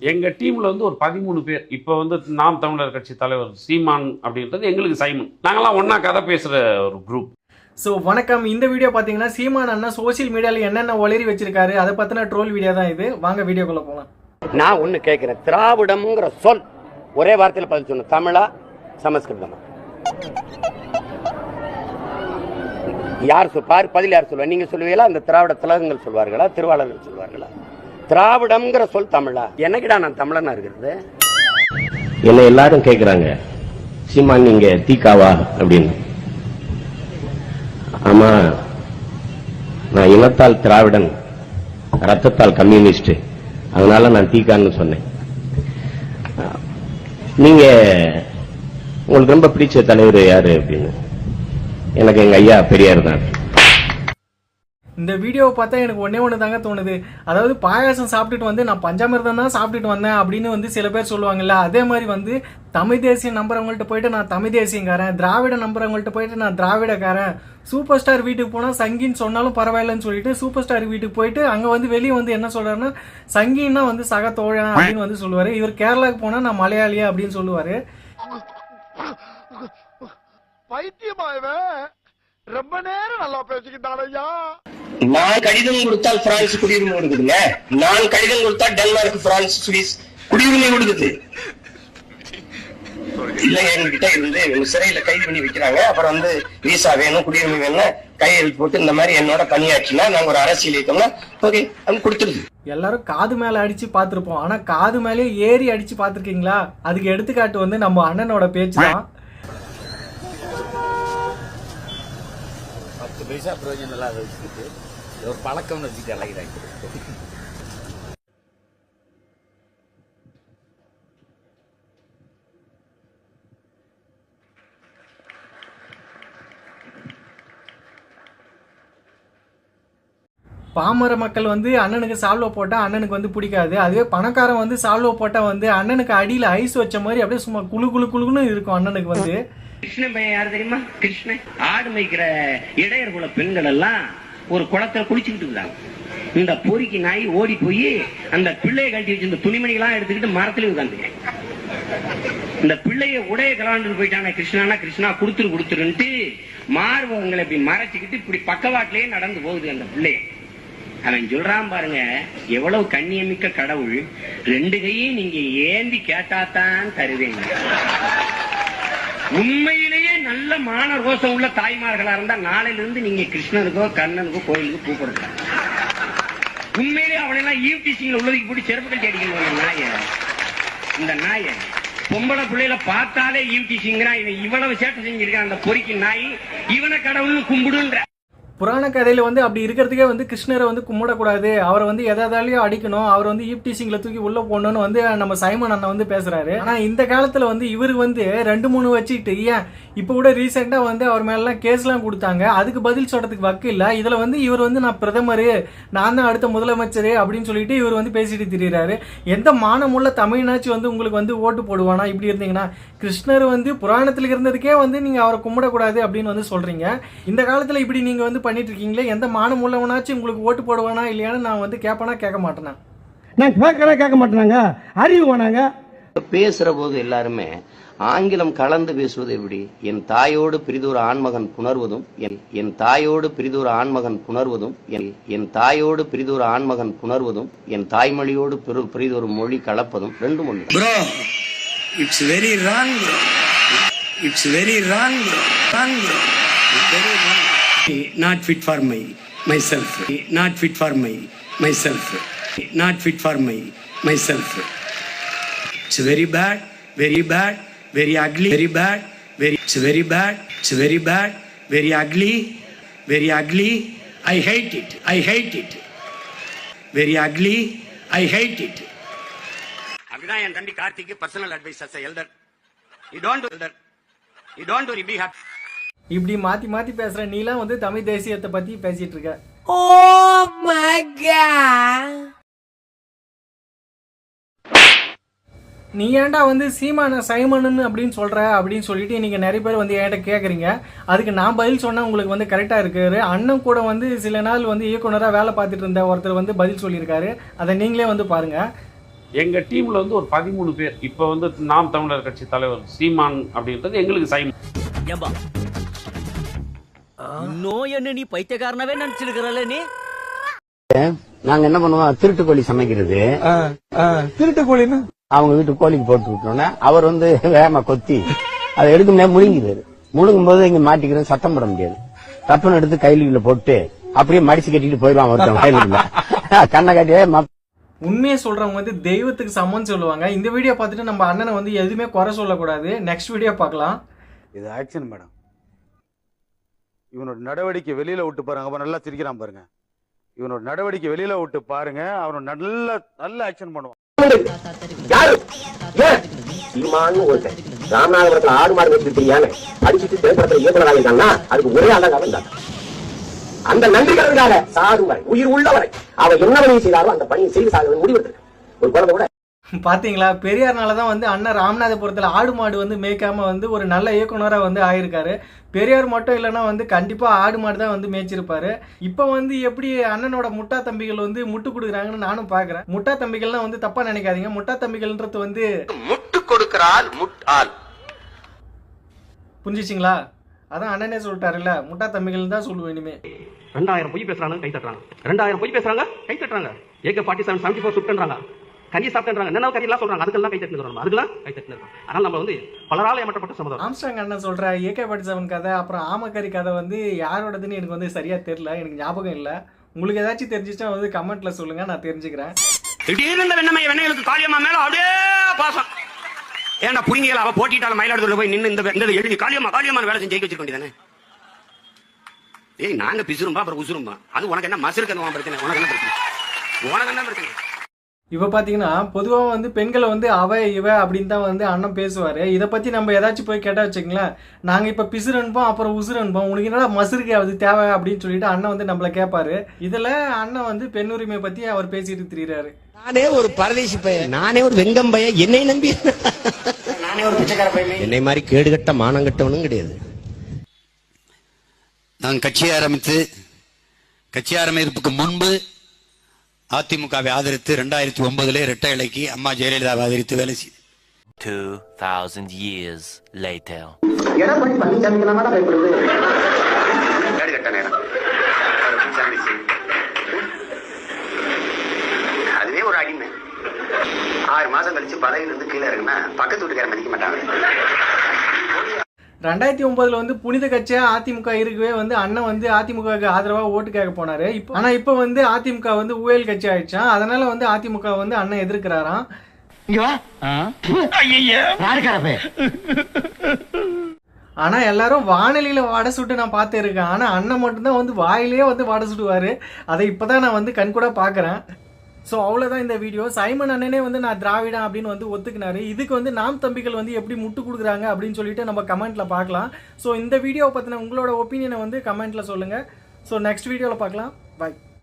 எங்கள் டீமில் வந்து ஒரு 13 பேர். இப்போ வந்து நாம் தமிழர் கட்சி தலைவர் சீமான் அப்படின்றது எங்களுக்கு சைமன். நாங்களாம் ஒன்றா கதை பேசுகிற ஒரு குரூப். ஸோ வணக்கம். இந்த வீடியோ பார்த்தீங்கன்னா சீமான் அண்ணா சோசியல் மீடியாவில் என்னென்ன ஒளரி வச்சிருக்காரு அதை பற்றின ட்ரோல் வீடியோ தான் இது. வாங்க வீடியோக்குள்ளே போகலாம். நான் ஒன்று கேட்குறேன், திராவிடம்ங்கிற சொல் ஒரே வார்த்தையில் பதில் சொன்ன, தமிழா சமஸ்கிருதமா? யார் பதில் யார் சொல்லுவா? நீங்கள் சொல்லுவீங்களா? அந்த திராவிட திலகங்கள் சொல்வார்களா? திருவாளர்கள் சொல்வார்களா? திராவிடம்ங்கிற சொல் தமிழா? என்னைக்கிடா நான் தமிழனா இருக்கிறது? என்ன எல்லாரும் கேட்கிறாங்க, சீமான் நீங்க தீக்காவா அப்படின்னு. ஆமா, நான் இனத்தால் திராவிடன், ரத்தத்தால் கம்யூனிஸ்ட், அதனால நான் தீக்கான்னு சொன்னேன். நீங்க உங்களுக்கு ரொம்ப பிடிச்ச தலைவர் யாரு அப்படின்னு. எனக்கு எங்க ஐயா பெரியார் தான். இந்த வீடியோவை பார்த்தா எனக்கு ஒன்று தாங்க தோணுது. அதாவது பாயாசம் சாப்பிட்டுட்டு வந்து நான் பஞ்சாமிர்தம் தான் சாப்பிட்டுட்டு வந்தேன் அப்படின்னு வந்து சில பேர் சொல்லுவாங்கல்ல, அதே மாதிரி வந்து தமிழ் தேசியம் நம்புறவங்கள்ட்ட போயிட்டு நான் தமிழ் தேசியங்காரன், திராவிட நம்புறவங்கள்ட்ட போயிட்டு நான் திராவிடக்காரன், சூப்பர் ஸ்டார் வீட்டுக்கு போனால் சங்கின்னு சொன்னாலும் பரவாயில்லன்னு சொல்லிட்டு சூப்பர் ஸ்டார் வீட்டுக்கு போயிட்டு அங்கே வந்து வெளியே வந்து என்ன சொல்றாருன்னா சங்கின்னா வந்து சக தோழன் அப்படின்னு வந்து சொல்லுவார். இவர் கேரளாவுக்கு போனால் நான் மலையாளியா அப்படின்னு சொல்லுவார். ரொம்ப நேரம் நல்லா பேசிக்கிட்டாலையா. நான் கடிதம் கொடுத்தால் பிரான்ஸ் குடியுரிமை கொடுக்குதுங்க. நான் கடிதம் கொடுத்தா டென்மார்க், பிரான்ஸ், சுவிஸ் குடியுரிமை கொடுக்குது. இல்ல எங்ககிட்ட இருந்து சிறையில கைது பண்ணி வைக்கிறாங்க. அப்புறம் வந்து விசா வேணும், குடியுரிமை வேணும், கையெழுத்து போட்டு இந்த மாதிரி என்னோட பணியாற்றினா நாங்க ஒரு அரசியல் இயக்கம்னா ஓகே அது கொடுத்துருது. எல்லாரும் காது மேல அடிச்சு பார்த்துருப்போம், ஆனா காது மேலே ஏறி அடிச்சு பார்த்துருக்கீங்களா? அதுக்கு எடுத்துக்காட்டு வந்து நம்ம அண்ணனோட பேச்சு தான். 10 பைசா பிரயோஜனம் இல்லாத வச்சுக்கிட்டு ஒரு பழக்கம்னு வச்சுட்டு அழகிறாங்க. பாமர மக்கள் வந்து அண்ணனுக்கு சால்வோ போட்டா அண்ணனுக்கு வந்து பிடிக்காது. அதுவே பணக்காரன் வந்து சால்வோ போட்டா வந்து அண்ணனுக்கு அடியில ஐஸ் வச்ச மாதிரி அப்படியே சும்மா குழு குழு குழுன்னு இருக்கும் அண்ணனுக்கு வந்து. கிருஷ்ணன் பையன் யாரு தெரியுமா? கிருஷ்ணன் ஆடு மேய்க்கிற இடையர் குல பெண்கள் எல்லாம் ஒரு குளத்துல குளிச்சுக்கிட்டு இருந்தாங்க. இந்த பொறிக்கு நாய் ஓடி போய் அந்த பிள்ளையை கட்டி வச்சிருந்த துணிமணிகளாம் எடுத்துக்கிட்டு மரத்துல உட்காந்துங்க. இந்த பிள்ளைய உடைய கலாண்டு போயிட்டாங்க. கிருஷ்ணானா கிருஷ்ணா கொடுத்துருன்ட்டு மார்பகங்களை இப்படி மறைச்சுக்கிட்டு இப்படி பக்கவாட்டிலேயே நடந்து போகுது அந்த பிள்ளைய. அவன் சொல்றான் பாருங்க, எவ்வளவு கண்ணியமிக்க கடவுள், 2 கையும் நீங்க ஏந்தி கேட்டாத்தான் தருவேங்க. உண்மையிலேயே நல்ல மான ரோசம் உள்ள தாய்மார்களா இருந்தா நாளையில இருந்து நீங்க கிருஷ்ணனுக்கோ கண்ணனுக்கோ கோயிலுக்கு கூப்பிடுங்க. உண்மையிலேயே அவனெல்லாம் ஈவ்டீசிங்ல உள்ளதுக்கு போட்டு செருப்பு கட்டி அடிக்கணும். நாய இந்த நாய பொம்பளை பிள்ளையில பார்த்தாலே ஈவ்டீசிங்கிறான். இவன் இவ்வளவு சேட்டை செஞ்சிருக்கான் அந்த பொறிக்கு நாய், இவனை கடவுள்னு கும்பிடுன்ற. புராண கதையில வந்து அப்படி இருக்கிறதுக்கே வந்து கிருஷ்ணரை வந்து கும்பிடக்கூடாது, அவரை வந்து எதாலையும் அடிக்கணும், அவர் வந்து ஈப்டீசிங்ல தூக்கி உள்ள போடணும்னு வந்து நம்ம சைமன் அண்ணன் வந்து பேசுறாரு. ஆனா இந்த காலத்துல வந்து இவரு வந்து 2-3 வச்சுக்கிட்டு ஏன் இப்ப கூட ரீசெண்டா வந்து அவர் மேலாம் கேஸ்லாம் கொடுத்தாங்க, அதுக்கு பதில் சொல்றதுக்கு வக்கு இல்ல. இதுல வந்து இவர் வந்து நான் பிரதமர், நான் தான் அடுத்த முதலமைச்சர் அப்படின்னு சொல்லிட்டு இவர் வந்து பேசிட்டு திரியிறாரு. எந்த மானமுள்ள தமிழ்நாச்சு வந்து உங்களுக்கு வந்து ஓட்டு போடுவானா இப்படி இருந்தீங்கன்னா? கிருஷ்ணர் வந்து புராணத்துல இருந்ததுக்கே வந்து நீங்க அவரை கும்பிடக்கூடாது அப்படின்னு வந்து சொல்றீங்க. இந்த காலத்துல இப்படி நீங்க வந்து பண்ணிட்டு இருக்கீங்களே, எந்த மானம் உள்ளவனாச்சும் உங்களுக்கு ஓட்டு போடுவானா இல்லையான்னு நான் வந்து கேட்பனா கேட்க மாட்டேனா? நான் கேட்க மாட்டேனாங்க, அறிவு வேணாங்க. பேசுற போது எல்லாருமே ஆங்கிலம் கலந்து பேசுவது எப்படி? என் தாயோடு பிரிதொரு ஆண்மகன் புணர்வதும், என் தாயோடு பிரிதொரு ஆண்மகன் புணர்வதும், என் தாயோடு பிரிதொரு ஆண்மகன் புணர்வதும், என் தாய்மொழியோடு பிரிதொரு மொழி கலப்பதும் ரெண்டும் ஒன்று. Bro, it's very wrong, bro. It's very wrong, bro. Wrong, bro. It's very wrong. Not fit for myself. Not fit for myself. Not fit for myself. It's very bad, very bad, very ugly, very bad, it's very bad, it's very bad, very ugly, very ugly. I hate it. I hate it. Very ugly. I hate it. அப்படிதான் என் தம்பி Karthik personal advice as a elder. You don't do that. You don't do be happy. இப்படி மாத்தி மாத்தி பேசுற நீலாம் வந்து தமிழ் தேசியத்தை பத்தி பேசிட்டு இருக்க. Oh my god. நீ ஏன்டா வந்து சீமான சைமன் அப்படின்னு சொல்ற அப்படின்னு சொல்லிட்டு நீங்க நிறைய பேர் வந்து என்கிட்ட கேக்குறீங்க. அதுக்கு நான் பதில் சொன்னா உங்களுக்கு வந்து கரெக்டா இருக்காரு. அண்ணன் கூட வந்து சில நாள் வந்து இயக்குனரா வேலை பார்த்துட்டு இருந்த ஒருத்தர் வந்து பதில் சொல்லியிருக்காரு. அதை நீங்களே வந்து பாருங்க. எங்க டீம்ல வந்து ஒரு 13 பேர். இப்போ வந்து நாம் தமிழர் கட்சி தலைவர் சீமான் அப்படின்றது எங்களுக்கு சைமன். ஏம்பா நோய் என்ன நீ பைத்தியக்காரனவே நினைச்சிருக்கிறல்ல நீ? நாங்க என்ன பண்ணுவோம், திருட்டு கோழி சமைக்கிறது. திருட்டு கோழின்னு அவங்க வீட்டு கோழிக்கு போட்டு விட்டோன்னே அவர் வந்து வேகமா கொத்தி அதை எடுக்கும்போது முழுங்கிடுவாரு. முழுங்கும் போது இங்க மாட்டிக்கிறோம், சத்தம் போட முடியாது. தப்புன்னு எடுத்து கையில போட்டு அப்படியே மடிச்சு கட்டிட்டு போயிடுவான் ஒருத்தவங்க கையில கண்ணை காட்டியே. உண்மையை சொல்றவங்க வந்து தெய்வத்துக்கு சமம்னு சொல்லுவாங்க. இந்த வீடியோ பார்த்துட்டு நம்ம அண்ணனை வந்து எதுவுமே குறை சொல்லக்கூடாது. நெக்ஸ்ட் வீடியோ பார்க்கலாம். இது ஆக்ஷன் மேடம். இவனோட நடவடிக்கை வெளியில விட்டு பாருங்க. அப்ப நல்லா சிரிக்கிறான் பாருங்க. இவனோட நடவடிக்கை வெளியில விட்டு பாருங்க, அவனோட நல்ல ஆக்ஷன் பண்ணுவான். ராமநாதபுரத்துல ஆடு மாடு வச்சிருக்கிறியான்னு அடிச்சுட்டு திரைப்படத்துல இயக்குனராக இருக்காங்கன்னா அதுக்கு ஒரே அழகாக தான். அந்த நன்றிகளுக்காக சாகுவரை உயிர் உள்ளவரை அவர் என்ன பணியை செய்தாரோ அந்த பணியை செய்து சாகுவது முடிவெடுத்து ஒரு குழந்தை கூட. பாத்தீங்களா, பெரியார்னாலதான் வந்து அண்ணன் ராமநாதபுரத்துல ஆடு மாடு வந்து மேய்க்காம வந்து ஒரு நல்ல இயக்குனரா வந்து ஆயிருக்காரு. பெரியார் மட்டும் இல்லைன்னா வந்து கண்டிப்பா ஆடு மாடு தான் வந்து மேய்ச்சிருப்பாரு. இப்ப வந்து எப்படி அண்ணனோட முட்டா தம்பிகள் வந்து முட்டு கொடுக்குறாங்கன்னு நானும் பாக்குறேன். முட்டா தம்பிகள்லாம் வந்து தப்பா நினைக்காதீங்க. முட்டா தம்பிகள்ன்றது வந்து முட்டு கொடுக்கிறாள் முட்டாள். புரிஞ்சிச்சிங்களா? அதான் அண்ணனே சொல்லிட்டாருல்ல, முட்டா தம்பிகள் தான் சொல்லுவேன் இனிமே. 2000 பொய் பேசுறாங்க கை தட்டுறாங்க. 2000 பொய் பேசுறாங்க கை தட்டுறாங்க. AK-47 74 சுட்டுன்றாங்க. கறி சாப்பிட்டுறாங்க. என்ன கறி எல்லாம் சொல்றாங்க. அதுக்கெல்லாம் கை தட்டுறோம். அதுக்கெல்லாம் கை தட்டுறோம். அதனால நம்ம வந்து பலரால ஏமாற்றப்பட்ட சமுதாயம். ஆம்ஸ்டாங் அண்ணன் சொல்ற AK-47 கதை அப்புறம் ஆமக்கறி கதை வந்து யாரோடதுன்னு எனக்கு வந்து சரியா தெரியல, எனக்கு ஞாபகம் இல்ல. உங்களுக்கு ஏதாச்சும் தெரிஞ்சிச்சா வந்து கமெண்ட்ல சொல்லுங்க, நான் தெரிஞ்சுக்கிறேன். திடீர்னு இந்த வெண்ணைகளுக்கு காளியம்மா மேல அப்படியே பாசம். ஏன்டா புரிஞ்சுக்கல, அவ போட்டிட்டால மயிலாடுதுறையில போய் நின்று இந்த எழுதி காளியம்மா வேலை செஞ்சு ஜெயிக்க வச்சிருக்க வேண்டியதானே? ஏய் நாங்க பிசுரும்பா அப்புறம் உசுரும்பா. அது உனக்கு என்ன மசுருக்கு பிரச்சனை? உனக்கு என்ன பிரச்சனை? இப்ப பாத்தீங்கன்னா பொதுவா வந்து பெண்களை வந்து அவ இவ அப்படின்னு தான் வந்து அண்ணன் பேசுவாரு. இதை பத்தி நம்ம ஏதாச்சும் போய் கேட்டா வச்சுங்களேன், நாங்க இப்ப பிசுறு அனுப்போம் அப்புறம் உசுறு அனுப்போம், உனக்கு என்னடா மசுருக்கு அது தேவை அப்படின்னு சொல்லிட்டு அண்ணன் வந்து நம்மள கேட்பாரு. இதுல அண்ணன் வந்து பெண் உரிமை பத்தி அவர் பேசிட்டு திரியிறாரு. நானே ஒரு பரதேசி பையன், நானே ஒரு வெங்கம் பையன், என்னை நம்பி நானே ஒரு பிச்சைக்கார பையன். என்னை மாதிரி கேடுகட்ட மானங்கட்டவனும் கிடையாது. நான் கட்சி ஆரம்பிப்புக்கு முன்பு அதிமுகவை ஆதரித்து 2009 இரட்டை இலைக்கு அம்மா ஜெயலலிதாவை ஆதரித்து வேலை செய்து 2000 years later. அதுவே ஒரு அடிமை. 6 மாசம் கழிச்சு பதவியில இருந்து கீழே இருக்குன்னா பக்கத்து வீட்டுக்கார மதிக்க மாட்டாங்க. 2009 வந்து புனித கட்சியா அதிமுக இருக்கவே வந்து அண்ணன் வந்து அதிமுகவுக்கு ஆதரவா ஓட்டு கேட்க போனாரு. ஆனா இப்ப வந்து அதிமுக வந்து ஊழல் கட்சி ஆயிடுச்சான். அதனால வந்து அதிமுக வந்து அண்ணன் எதிர்க்கிறாராம். ஆனா எல்லாரும் வானொலியில வடை சுட்டு நான் பார்த்து இருக்கேன். ஆனா அண்ணன் மட்டும்தான் வந்து வாயிலேயே வந்து வடை சுடுவாரு. அதை இப்பதான் நான் வந்து கண்கூட பாக்குறேன். ஸோ அவ்வளோதான் இந்த வீடியோ. சைமன் அண்ணனே வந்து நான் திராவிடன் அப்படின்னு வந்து ஒத்துக்கினாரு. இதுக்கு வந்து நாம் தம்பிகள் வந்து எப்படி முட்டு கொடுக்குறாங்க அப்படின்னு சொல்லிட்டு நம்ம கமெண்ட்ல பார்க்கலாம். ஸோ இந்த வீடியோவை பற்றின உங்களோட ஒப்பீனியனை வந்து கமெண்ட்ல சொல்லுங்க. ஸோ நெக்ஸ்ட் வீடியோவில் பார்க்கலாம். பாய்.